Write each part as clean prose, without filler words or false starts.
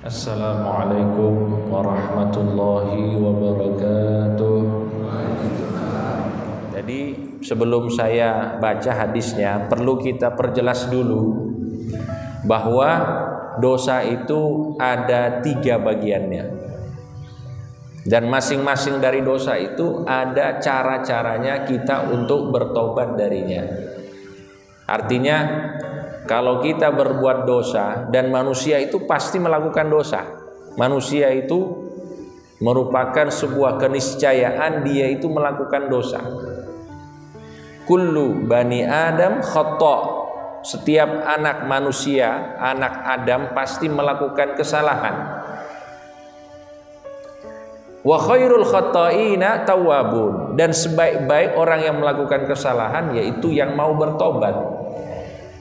Assalamualaikum warahmatullahi wabarakatuh. Jadi sebelum saya baca hadisnya, perlu kita perjelas dulu bahwa dosa itu ada 3 bagiannya, dan masing-masing dari dosa itu ada cara-caranya kita untuk bertobat darinya. Artinya kalau kita berbuat dosa, dan manusia itu pasti melakukan dosa. Manusia itu merupakan sebuah keniscayaan dia itu melakukan dosa. Kullu bani Adam khata'. Setiap anak manusia, anak Adam pasti melakukan kesalahan. Wa khairul khata'ina tawwabun. Dan sebaik-baik orang yang melakukan kesalahan yaitu yang mau bertobat.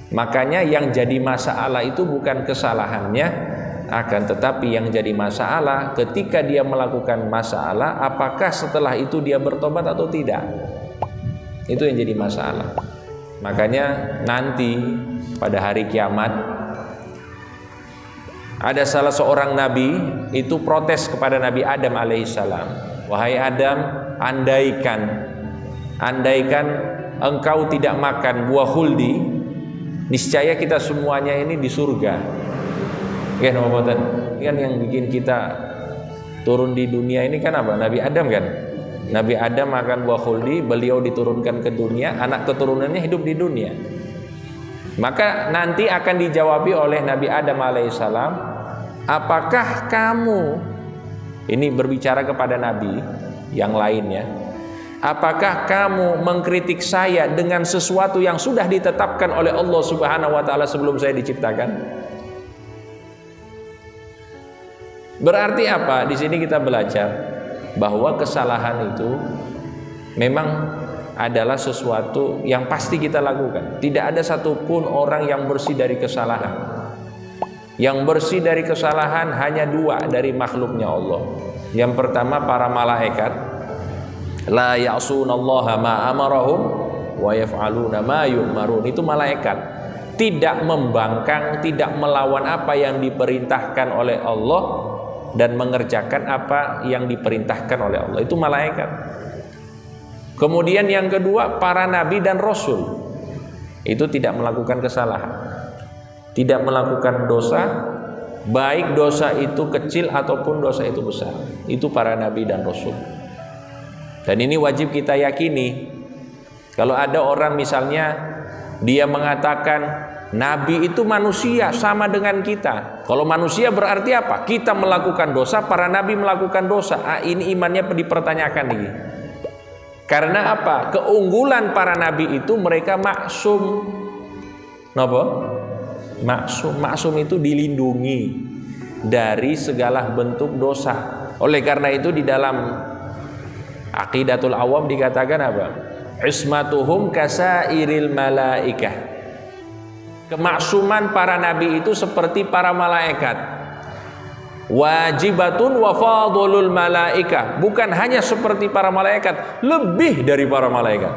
Makanya yang jadi masalah itu bukan kesalahannya, akan tetapi yang jadi masalah ketika dia melakukan masalah, apakah setelah itu dia bertobat atau tidak. Itu yang jadi masalah. Makanya nanti pada hari kiamat ada salah seorang nabi itu protes kepada Nabi Adam alaihissalam. Wahai Adam, andaikan engkau tidak makan buah khuldi, niscaya kita semuanya ini di surga. Kan yang bikin kita turun di dunia ini kan apa? Nabi Adam kan. Nabi Adam makan buah khuldi, beliau diturunkan ke dunia, anak keturunannya hidup di dunia. Maka nanti akan dijawabi oleh Nabi Adam alaihissalam, apakah kamu, ini berbicara kepada nabi yang lainnya, apakah kamu mengkritik saya dengan sesuatu yang sudah ditetapkan oleh Allah Subhanahu wa taala sebelum saya diciptakan? Berarti apa? Di sini kita belajar bahwa kesalahan itu memang adalah sesuatu yang pasti kita lakukan. Tidak ada satupun orang yang bersih dari kesalahan. Yang bersih dari kesalahan hanya 2 dari makhluknya Allah. Yang pertama para malaikat, la ya'sunallaha ma amarahum wa yaf'aluna ma yu'marun. Itu malaikat, tidak membangkang, tidak melawan apa yang diperintahkan oleh Allah dan mengerjakan apa yang diperintahkan oleh Allah. Itu malaikat. Kemudian yang kedua para nabi dan rasul, itu tidak melakukan kesalahan, tidak melakukan dosa, baik dosa itu kecil ataupun dosa itu besar. Itu para nabi dan rasul. Dan ini wajib kita yakini. Kalau ada orang misalnya dia mengatakan nabi itu manusia sama dengan kita. Kalau manusia berarti apa? Kita melakukan dosa, para nabi melakukan dosa. Ini imannya dipertanyakan ini. Karena apa? Keunggulan para nabi itu mereka maksum. Napa? Maksum. Maksum itu dilindungi dari segala bentuk dosa. Oleh karena itu di dalam Aqidatul Awam dikatakan apa? Ismatuhum kasairil malaikah. Kemaksuman para nabi itu seperti para malaikat. Wajibatun wa fadlul malaikah. Bukan hanya seperti para malaikat, lebih dari para malaikat.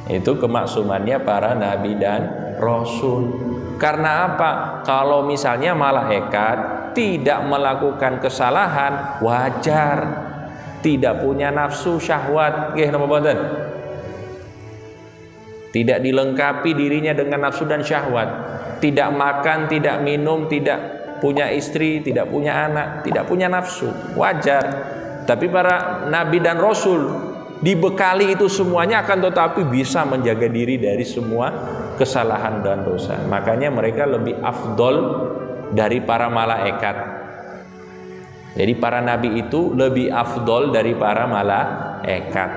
Itu kemaksumannya para nabi dan rasul. Karena apa? Kalau misalnya malaikat tidak melakukan kesalahan, wajar. Tidak punya nafsu syahwat, tidak dilengkapi dirinya dengan nafsu dan syahwat, tidak makan, tidak minum, tidak punya istri, tidak punya anak, tidak punya nafsu, wajar. Tapi para nabi dan rasul dibekali itu semuanya, akan tetapi bisa menjaga diri dari semua kesalahan dan dosa. Makanya mereka lebih afdol dari para malaikat. Jadi para nabi itu lebih afdol dari para malaikat,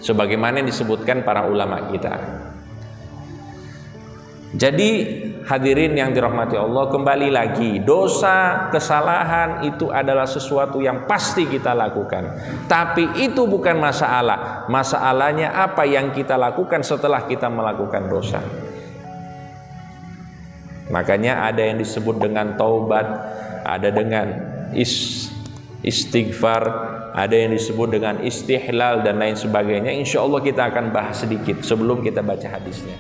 sebagaimana yang disebutkan para ulama kita. Jadi hadirin yang dirahmati Allah, kembali lagi, dosa, kesalahan itu adalah sesuatu yang pasti kita lakukan. Tapi itu bukan masalah. Masalahnya apa yang kita lakukan setelah kita melakukan dosa. Makanya ada yang disebut dengan taubat, ada dengan istighfar, ada yang disebut dengan istihlal dan lain sebagainya. Insya Allah kita akan bahas sedikit sebelum kita baca hadisnya.